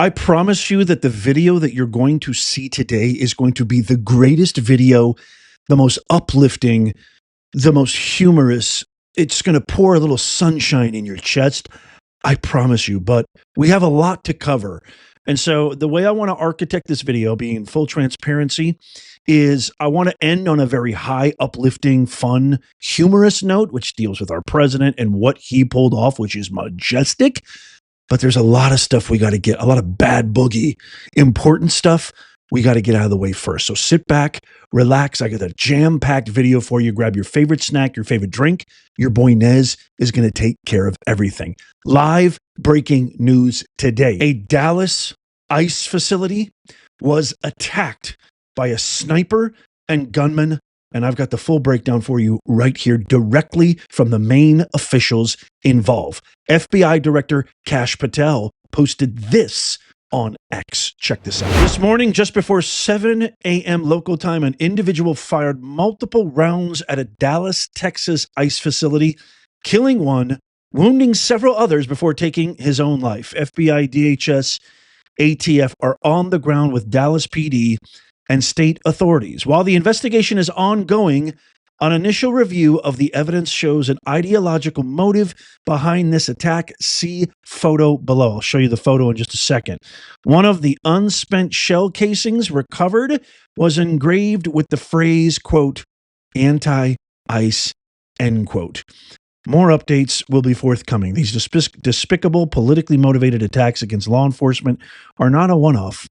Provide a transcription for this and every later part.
I promise you that the video that you're going to see today is going to be the greatest video, the most uplifting, the most humorous. It's going to pour a little sunshine in your chest. I promise you, but we have a lot to cover. And so the way I want to architect this video, being in full transparency, is I want to end on a very high, uplifting, fun, humorous note, which deals with our president and what he pulled off, which is majestic. But there's a lot of stuff we got to get, a lot of bad boogie, important stuff we got to get out of the way first. So sit back, relax. I got a jam-packed video for you. Grab your favorite snack, your favorite drink. Your boy Nez is going to take care of everything. Live breaking news today. A Dallas ICE facility was attacked by a sniper and gunman. And I've got the full breakdown for you right here directly from the main officials involved. FBI Director Kash Patel posted this on X. Check this out. This morning, just before 7 a.m. local time, an individual fired multiple rounds at a Dallas, Texas ICE facility, killing one, wounding several others before taking his own life. FBI, DHS, ATF are on the ground with Dallas PD and state authorities. While the investigation is ongoing, an initial review of the evidence shows an ideological motive behind this attack. See photo below. I'll show you the photo in just a second. One of the unspent shell casings recovered was engraved with the phrase, quote, anti-ICE, end quote. More updates will be forthcoming. These despicable, politically motivated attacks against law enforcement are not a one-off.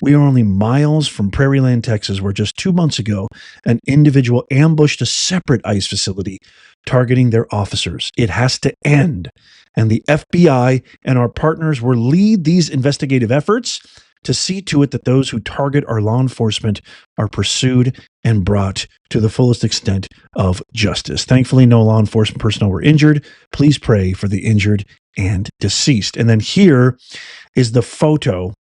We are only miles from Prairieland, Texas, where just 2 months ago, an individual ambushed a separate ICE facility, targeting their officers. It has to end. And the FBI and our partners will lead these investigative efforts to see to it that those who target our law enforcement are pursued and brought to the fullest extent of justice. Thankfully, no law enforcement personnel were injured. Please pray for the injured and deceased. And then here is the photo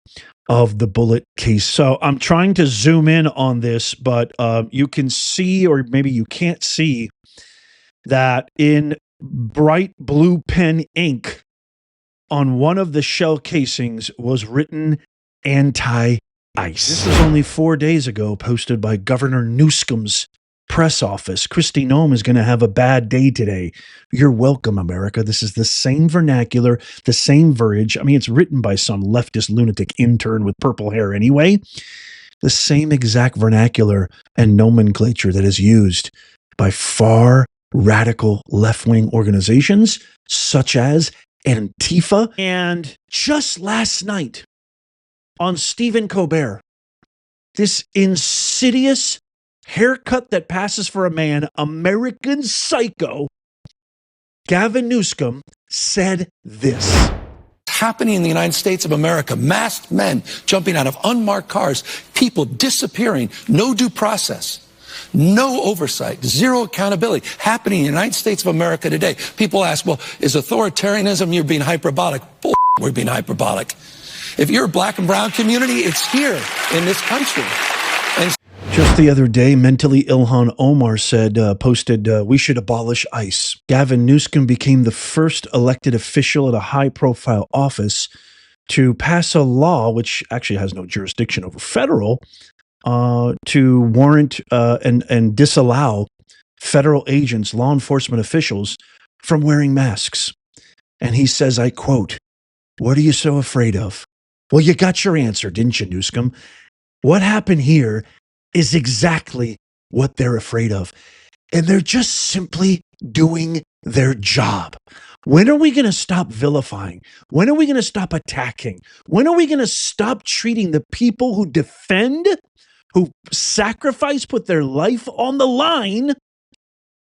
of the bullet case. So I'm trying to zoom in on this, but you can see, or maybe you can't see, that in bright blue pen ink on one of the shell casings was written anti-ICE. This was only 4 days ago, posted by Governor Newsom's press office. Kristi Noem is going to have a bad day today. You're welcome, America. This is the same vernacular, the same verbiage. I mean, it's written by some leftist lunatic intern with purple hair anyway. The same exact vernacular and nomenclature that is used by far radical left-wing organizations such as Antifa. And just last night on Stephen Colbert, this insidious haircut that passes for a man, American psycho, Gavin Newsom, said this. Happening in the United States of America, masked men jumping out of unmarked cars, people disappearing, no due process, no oversight, zero accountability, happening in the United States of America today. People ask, well, is authoritarianism, you're being hyperbolic? Bull, we're being hyperbolic. If you're a black and brown community, it's here in this country. And just the other day, mentally Ilhan Omar posted, we should abolish ICE. Gavin Newsom became the first elected official at a high-profile office to pass a law, which actually has no jurisdiction over federal, to warrant and disallow federal agents, law enforcement officials, from wearing masks. And he says, I quote, "What are you so afraid of?" Well, you got your answer, didn't you, Newsom? What happened here is exactly what they're afraid of. And they're just simply doing their job. When are we going to stop vilifying? When are we going to stop attacking? When are we going to stop treating the people who defend, who sacrifice, put their life on the line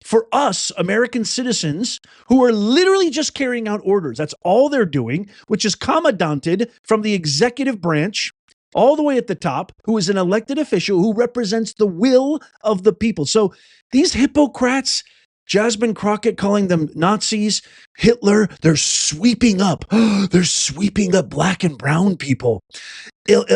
for us, American citizens, who are literally just carrying out orders? That's all they're doing, which is commandanted from the executive branch all the way at the top, who is an elected official who represents the will of the people. So these hypocrites, Jasmine Crockett calling them Nazis, Hitler, they're sweeping up. They're sweeping up black and brown people.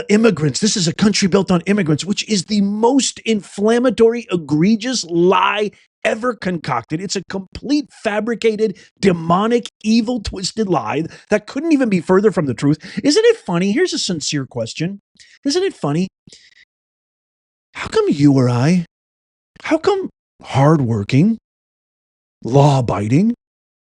Immigrants. This is a country built on immigrants, which is the most inflammatory, egregious lie ever concocted. It's a complete fabricated, demonic, evil, twisted lie that couldn't even be further from the truth. Isn't it funny? Here's a sincere question. Isn't it funny? How come you or I, how come hardworking, law-abiding,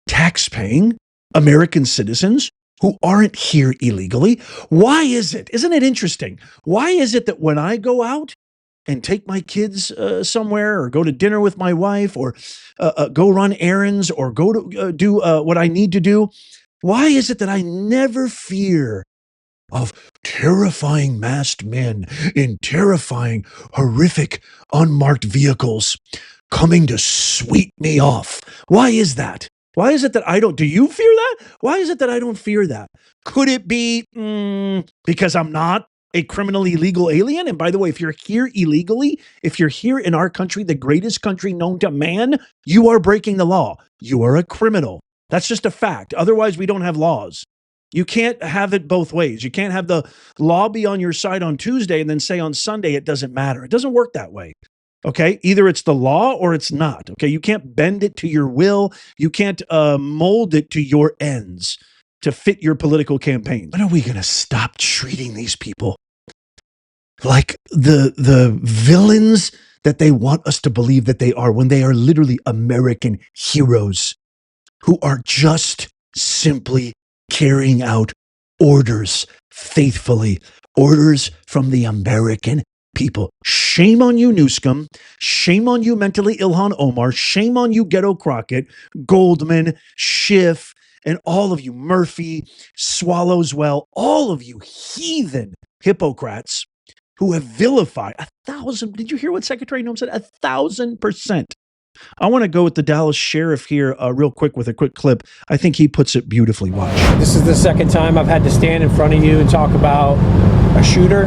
tax-paying American citizens who aren't here illegally, why is it? Isn't it interesting? Why is it that when I go out and take my kids somewhere, or go to dinner with my wife, or go run errands, or go to do what I need to do, why is it that I never fear of terrifying masked men in terrifying, horrific, unmarked vehicles coming to sweep me off? Why is that? Why is it that I don't? Do you fear that? Why is it that I don't fear that? Could it be because I'm not a criminally illegal alien? And by the way, if you're here illegally, if you're here in our country, the greatest country known to man, you are breaking the law. You are a criminal. That's just a fact. Otherwise, we don't have laws. You can't have it both ways. You can't have the law be on your side on Tuesday and then say on Sunday it doesn't matter. It doesn't work that way. Okay, either it's the law or it's not. Okay, you can't bend it to your will. You can't mold it to your ends to fit your political campaign. When are we going to stop treating these people like the villains that they want us to believe that they are, when they are literally American heroes who are just simply carrying out orders faithfully, orders from the American people? Shame on you, Newscomb. Shame on you, mentally Ilhan Omar. Shame on you, Ghetto Crockett, Goldman, Schiff, and all of you, Murphy, Swallowswell, all of you heathen Hippocrats who have vilified 1,000. Did you hear what Secretary Noem said? 1,000%. I want to go with the Dallas sheriff here real quick with a quick clip. I think he puts it beautifully. Watch. This is the second time I've had to stand in front of you and talk about a shooter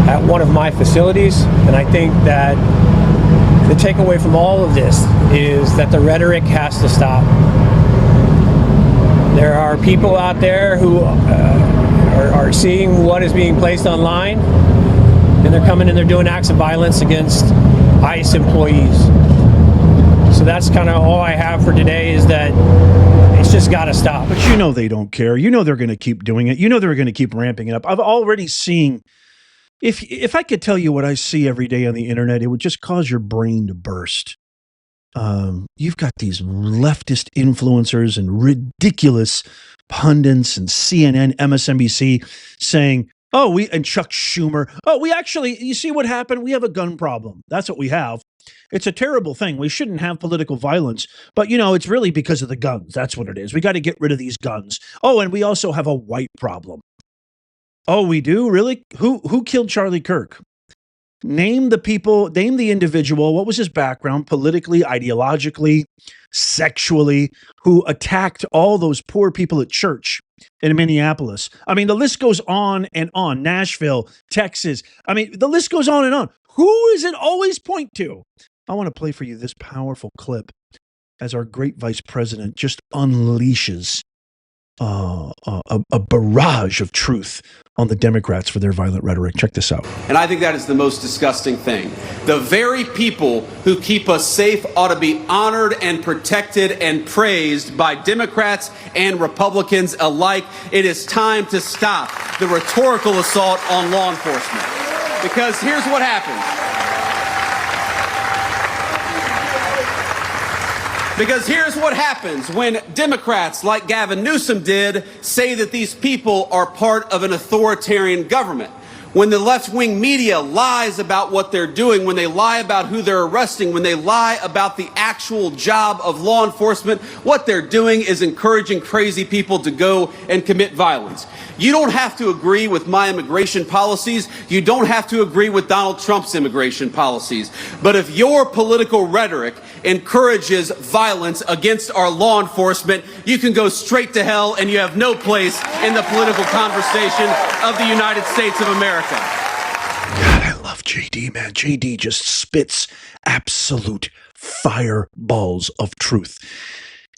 at one of my facilities. And I think that the takeaway from all of this is that the rhetoric has to stop. There are people out there who are seeing what is being placed online, and they're coming and they're doing acts of violence against ICE employees. So that's kind of all I have for today, is that it's just got to stop. But you know they don't care. You know they're going to keep doing it. You know they're going to keep ramping it up. I've already seen, if I could tell you what I see every day on the internet, it would just cause your brain to burst. You've got these leftist influencers and ridiculous pundits and CNN, MSNBC saying, and Chuck Schumer, we actually, you see what happened? We have a gun problem. That's what we have. It's a terrible thing. We shouldn't have political violence, but it's really because of the guns. That's what it is. We got to get rid of these guns. And we also have a white problem. Oh, we do? Really? Who killed Charlie Kirk? Name the people, name the individual. What was his background politically, ideologically, sexually, who attacked all those poor people at church in Minneapolis? I mean, the list goes on and on. Nashville, Texas. I mean, the list goes on and on. Who is it always point to? I want to play for you this powerful clip as our great vice president just unleashes a barrage of truth on the Democrats for their violent rhetoric. Check this out. And I think that is the most disgusting thing. The very people who keep us safe ought to be honored and protected and praised by Democrats and Republicans alike. It is time to stop the rhetorical assault on law enforcement. Because here's what happens. Because here's what happens when Democrats like Gavin Newsom did say that these people are part of an authoritarian government. When the left-wing media lies about what they're doing, when they lie about who they're arresting, when they lie about the actual job of law enforcement, what they're doing is encouraging crazy people to go and commit violence. You don't have to agree with my immigration policies. You don't have to agree with Donald Trump's immigration policies. But if your political rhetoric encourages violence against our law enforcement, you can go straight to hell, and you have no place in the political conversation of the United States of America. God, I love JD, man. JD just spits absolute fireballs of truth.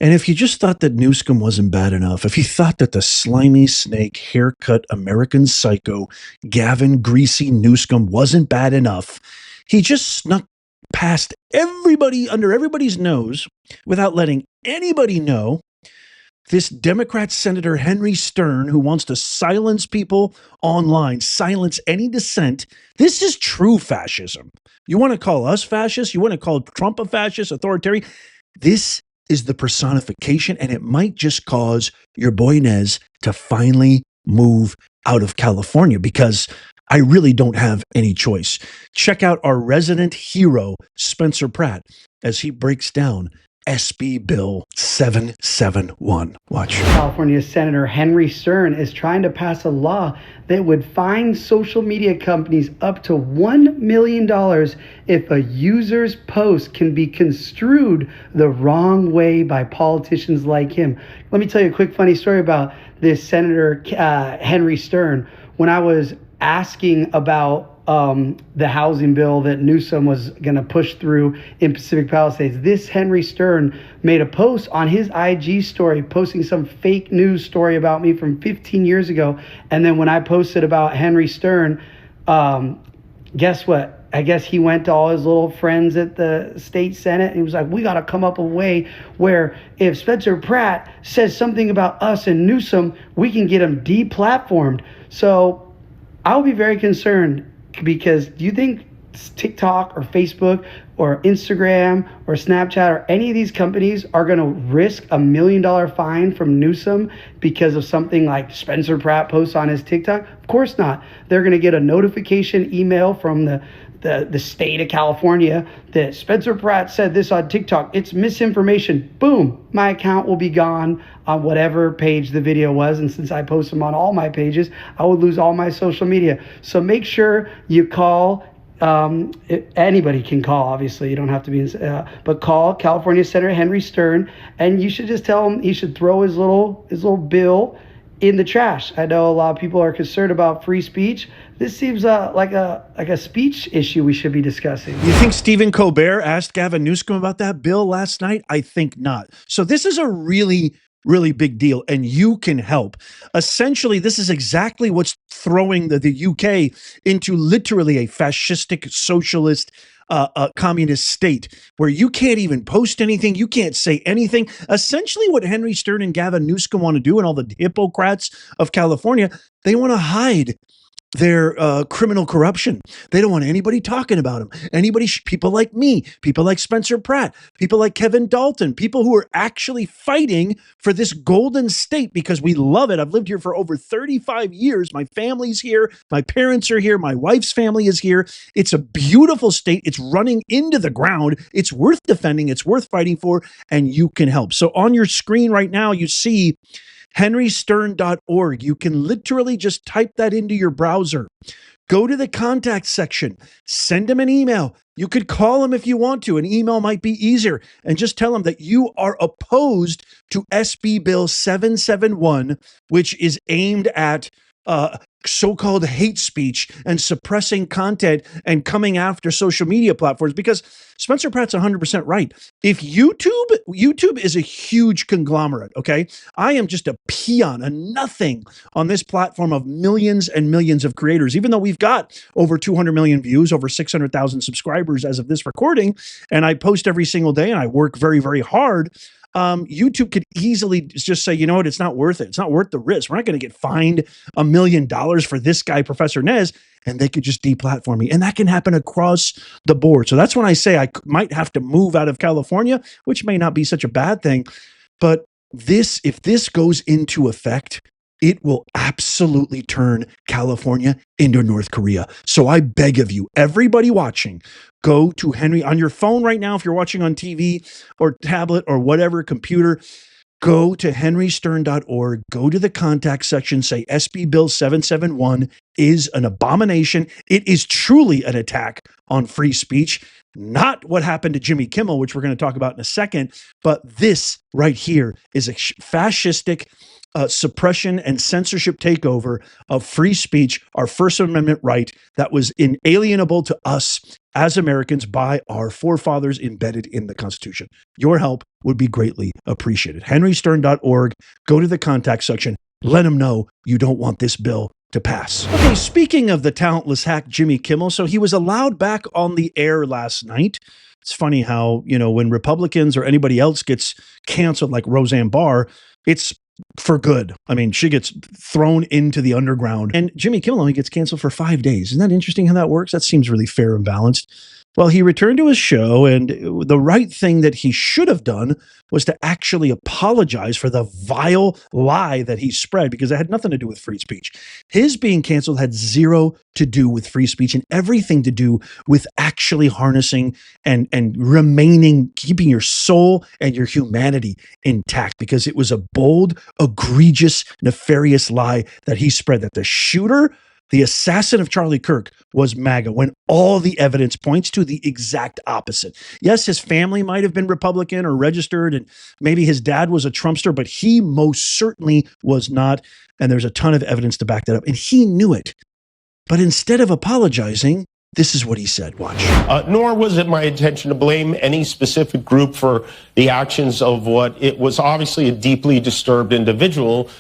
And if you just thought that Newscomb wasn't bad enough, if you thought that the slimy snake, haircut, American psycho, Gavin Greasy Newscomb wasn't bad enough, he just snuck past everybody, under everybody's nose, without letting anybody know, this Democrat Senator Henry Stern, who wants to silence people online, silence any dissent. This is true fascism. You want to call us fascists? You want to call Trump a fascist, authoritarian? This is the personification, and it might just cause your boy Nez to finally move out of California, because I really don't have any choice. Check out our resident hero, Spencer Pratt, as he breaks down SB Bill 771. Watch. California Senator Henry Stern is trying to pass a law that would fine social media companies up to $1 million if a user's post can be construed the wrong way by politicians like him. Let me tell you a quick funny story about this Senator Henry Stern. When I was asking about the housing bill that Newsom was going to push through in Pacific Palisades, this Henry Stern made a post on his IG story, posting some fake news story about me from 15 years ago. And then when I posted about Henry Stern, guess what? I guess he went to all his little friends at the state Senate and he was like, we got to come up with a way where if Spencer Pratt says something about us and Newsom, we can get him deplatformed. So I'll be very concerned, because do you think TikTok or Facebook or Instagram or Snapchat or any of these companies are going to risk $1 million fine from Newsom because of something like Spencer Pratt posts on his TikTok? Of course not. They're going to get a notification email from the state of California that Spencer Pratt said this on TikTok. It's misinformation. Boom, my account will be gone on whatever page the video was. And since I post them on all my pages, I would lose all my social media. So make sure you call. Anybody can call, obviously. You don't have to be, but call California Senator Henry Stern, and you should just tell him he should throw his little bill in the trash. I know a lot of people are concerned about free speech. This seems like a speech issue we should be discussing. You think Stephen Colbert asked Gavin Newsom about that bill last night? I think not. So this is a really big deal, and you can help. Essentially, this is exactly what's throwing the UK into literally a fascistic, socialist, communist state where you can't even post anything. You can't say anything. Essentially, what Henry Stern and Gavin Newsom want to do, and all the hippocrats of California, they want to hide their criminal corruption. They don't want anybody talking about them. People like me, people like Spencer Pratt, people like Kevin Dalton, people who are actually fighting for this golden state because we love it. I've lived here for over 35 years. My family's here. My parents are here. My wife's family is here. It's a beautiful state. It's running into the ground. It's worth defending. It's worth fighting for, and you can help. So on your screen right now, you see henrystern.org. You can literally just type that into your browser. Go to the contact section, send him an email. You could call him if you want to. An email might be easier, and just tell him that you are opposed to SB Bill 771, which is aimed at so-called hate speech and suppressing content and coming after social media platforms, because Spencer Pratt's 100% right. If YouTube is a huge conglomerate, okay? I am just a peon, a nothing on this platform of millions and millions of creators, even though we've got over 200 million views, over 600,000 subscribers as of this recording, and I post every single day and I work very, very hard. YouTube could easily just say, you know what, it's not worth it. It's not worth the risk. We're not going to get fined $1 million for this guy, Professor Nez, and they could just deplatform me. And that can happen across the board. So that's when I say I might have to move out of California, which may not be such a bad thing. But if this goes into effect, it will absolutely turn California into North Korea. So I beg of you, everybody watching, go to Henry on your phone right now. If you're watching on TV or tablet or whatever, computer, go to henrystern.org, go to the contact section, say SB Bill 771 is an abomination. It is truly an attack on free speech, not what happened to Jimmy Kimmel, which we're going to talk about in a second, but this right here is a fascistic suppression and censorship takeover of free speech, our First Amendment right that was inalienable to us as Americans by our forefathers embedded in the Constitution. Your help would be greatly appreciated. henrystern.org, go to the contact section, let them know you don't want this bill to pass. Okay, speaking of the talentless hack Jimmy Kimmel, so he was allowed back on the air last night. It's funny how, when Republicans or anybody else gets canceled, like Roseanne Barr, it's for good. I mean, she gets thrown into the underground, and Jimmy Kimmel only gets canceled for 5 days. Isn't that interesting how that works? That seems really fair and balanced. Well, he returned to his show, and the right thing that he should have done was to actually apologize for the vile lie that he spread, because it had nothing to do with free speech. His being canceled had zero to do with free speech and everything to do with actually harnessing and remaining, keeping your soul and your humanity intact, because it was a bold, egregious, nefarious lie that he spread, that the shooter, the assassin of Charlie Kirk, was MAGA, when all the evidence points to the exact opposite. Yes, his family might have been Republican or registered, and maybe his dad was a Trumpster, but he most certainly was not. And there's a ton of evidence to back that up. And he knew it. But instead of apologizing, this is what he said. Watch. Nor was it my intention to blame any specific group for the actions of what it was obviously a deeply disturbed individual.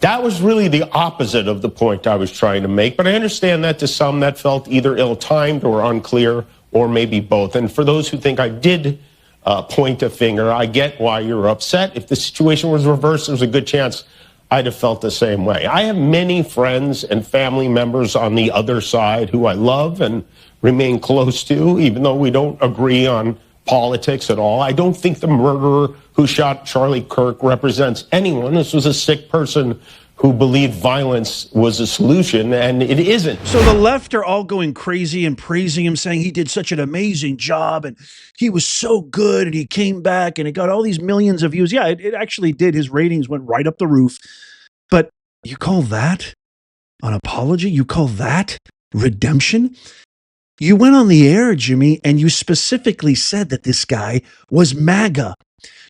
That was really the opposite of the point I was trying to make, but I understand that to some that felt either ill-timed or unclear, or maybe both. And for those who think I did point a finger, I get why you're upset. If the situation was reversed, there's a good chance I'd have felt the same way. I have many friends and family members on the other side who I love and remain close to, even though we don't agree on politics at all. I don't think the murderer who shot Charlie Kirk represents anyone. This was a sick person who believed violence was a solution, and it isn't. So the left are all going crazy and praising him, saying he did such an amazing job and he was so good and he came back and it got all these millions of views. Yeah, it actually did. His ratings went right up the roof. But you call that an apology? You call that redemption? You went on the air, Jimmy, and you specifically said that this guy was MAGA.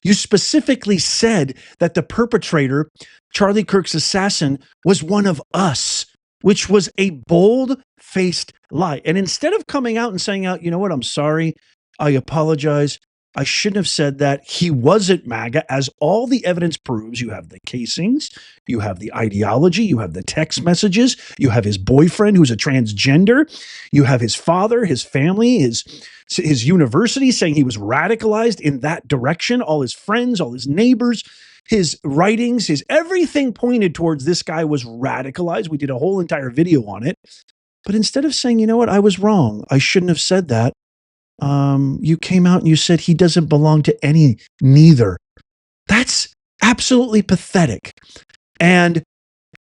You specifically said that the perpetrator, Charlie Kirk's assassin, was one of us, which was a bold-faced lie. And instead of coming out and saying, you know what, I'm sorry, I apologize, I shouldn't have said that, he wasn't MAGA, as all the evidence proves. You have the casings, you have the ideology, you have the text messages, you have his boyfriend who's a transgender, you have his father, his family, his university saying he was radicalized in that direction, all his friends, all his neighbors, his writings, his everything pointed towards this guy was radicalized. We did a whole entire video on it. But instead of saying, you know what, I was wrong, I shouldn't have said that, you came out and you said he doesn't belong to neither. That's absolutely pathetic. And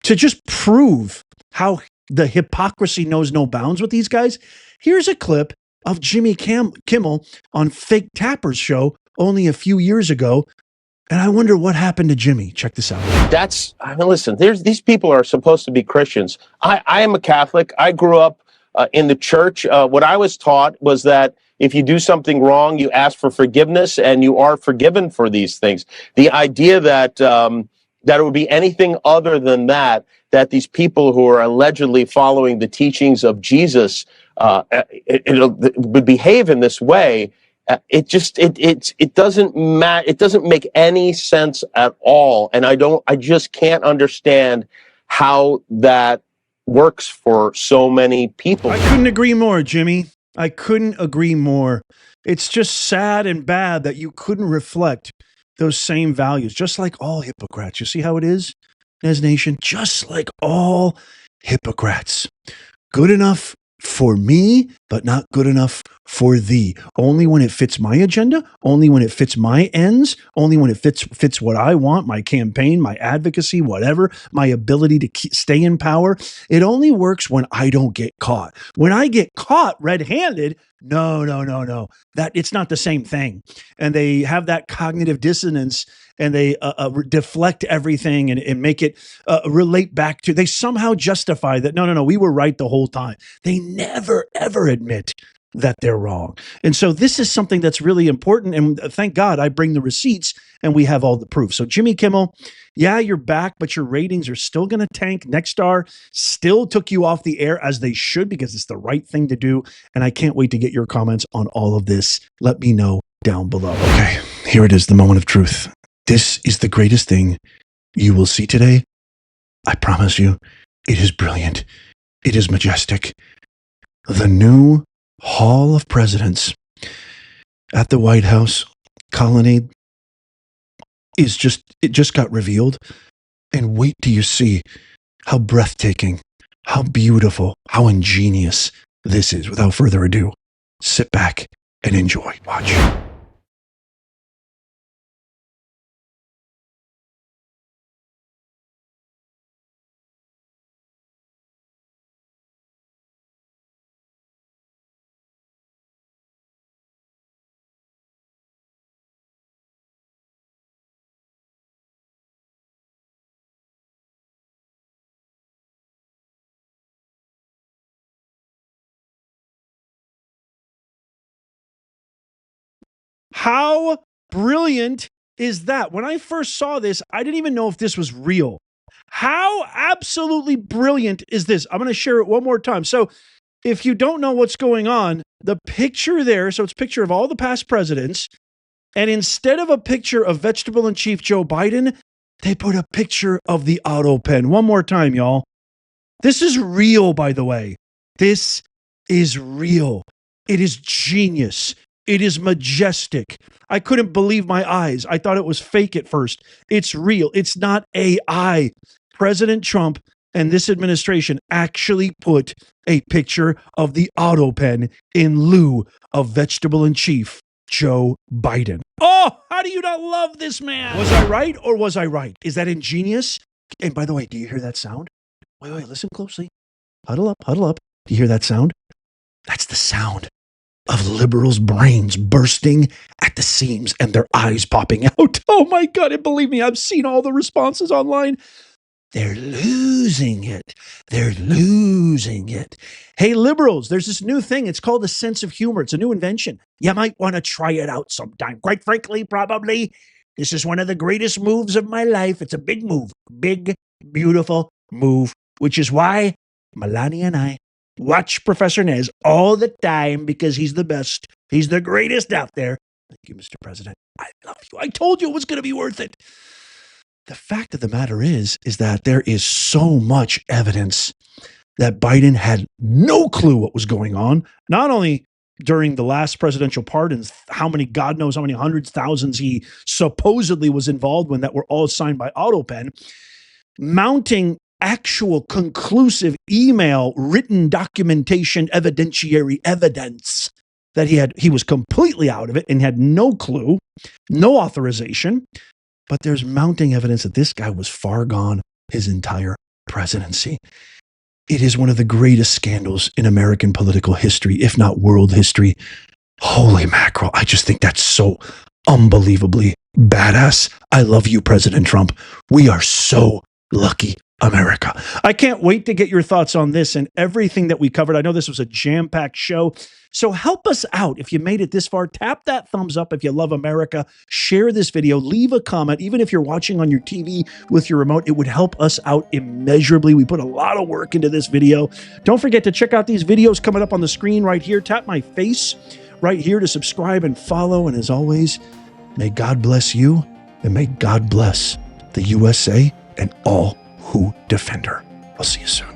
to just prove how the hypocrisy knows no bounds with these guys, here's a clip of Jimmy Kimmel on Fake Tapper's show only a few years ago. And I wonder what happened to Jimmy. Check this out. Listen, these people are supposed to be Christians. I am a Catholic. I grew up in the church. What I was taught was that if you do something wrong, you ask for forgiveness and you are forgiven for these things. The idea that it would be anything other than that these people who are allegedly following the teachings of Jesus would behave in this way, it doesn't make any sense at all. And I just can't understand how that works for so many people. I couldn't agree more, Jimmy. I couldn't agree more. It's just sad and bad that you couldn't reflect those same values, just like all hypocrites. You see how it is, Nez Nation? Just like all hypocrites. Good enough for me, but not good enough for thee. Only when it fits my agenda, only when it fits my ends, only when it fits what I want, my campaign, my advocacy, whatever, my ability to stay in power. It only works when I don't get caught. When I get caught red-handed, no. That it's not the same thing. And they have that cognitive dissonance and they deflect everything and make it relate back to, they somehow justify that, no, we were right the whole time. They never, ever admit that they're wrong. And so this is something that's really important. And thank God I bring the receipts and we have all the proof. So Jimmy Kimmel, yeah, you're back, but your ratings are still going to tank. Nexstar still took you off the air, as they should, because it's the right thing to do. And I can't wait to get your comments on all of this. Let me know down below. Okay, here it is, the moment of truth. This is the greatest thing you will see today. I promise you, It is brilliant. It is majestic. The new Hall of Presidents at the White House colonnade it just got revealed. And wait till you see how breathtaking, how beautiful, how ingenious this is. Without further ado, sit back and enjoy. Watch. How brilliant is that? When I first saw this, I didn't even know if this was real. How absolutely brilliant is this? I'm going to share it one more time. So if you don't know what's going on, the picture there, so it's a picture of all the past presidents, and instead of a picture of vegetable in chief Joe Biden, they put a picture of the auto pen. One more time, y'all. This is real, by the way. This is real. It is genius. It is majestic. I couldn't believe my eyes. I thought it was fake at first. It's real. It's not AI. President Trump and this administration actually put a picture of the auto pen in lieu of vegetable in chief Joe Biden. Oh, how do you not love this man? Was I right or was I right? Is that ingenious? And by the way, do you hear that sound? Wait, listen closely. Huddle up, huddle up. Do you hear that sound? That's the sound of liberals' brains bursting at the seams and their eyes popping out. Oh my God, and believe me, I've seen all the responses online. They're losing it. They're losing it. Hey, liberals, there's this new thing. It's called the sense of humor. It's a new invention. You might want to try it out sometime. Quite frankly, probably. This is one of the greatest moves of my life. It's a big move. Big, beautiful move, which is why Melania and I watch Professor Nez all the time because he's the best. He's the greatest out there. Thank you, Mr. President. I love you. I told you it was going to be worth it. The fact of the matter is that there is so much evidence that Biden had no clue what was going on, not only during the last presidential pardons, how many, God knows how many hundreds, thousands he supposedly was involved in that were all signed by AutoPen, mounting actual conclusive email, written documentation, evidentiary evidence that he was completely out of it and had no clue, no authorization. But there's mounting evidence that this guy was far gone his entire presidency. It is one of the greatest scandals in American political history, if not world history. Holy mackerel. I just think that's so unbelievably badass. I love you, President Trump. We are so lucky, America. I can't wait to get your thoughts on this and everything that we covered. I know this was a jam-packed show. So help us out. If you made it this far, tap that thumbs up if you love America. Share this video. Leave a comment. Even if you're watching on your TV with your remote, it would help us out immeasurably. We put a lot of work into this video. Don't forget to check out these videos coming up on the screen right here. Tap my face right here to subscribe and follow. And as always, may God bless you and may God bless the USA and all who defend her. I'll see you soon.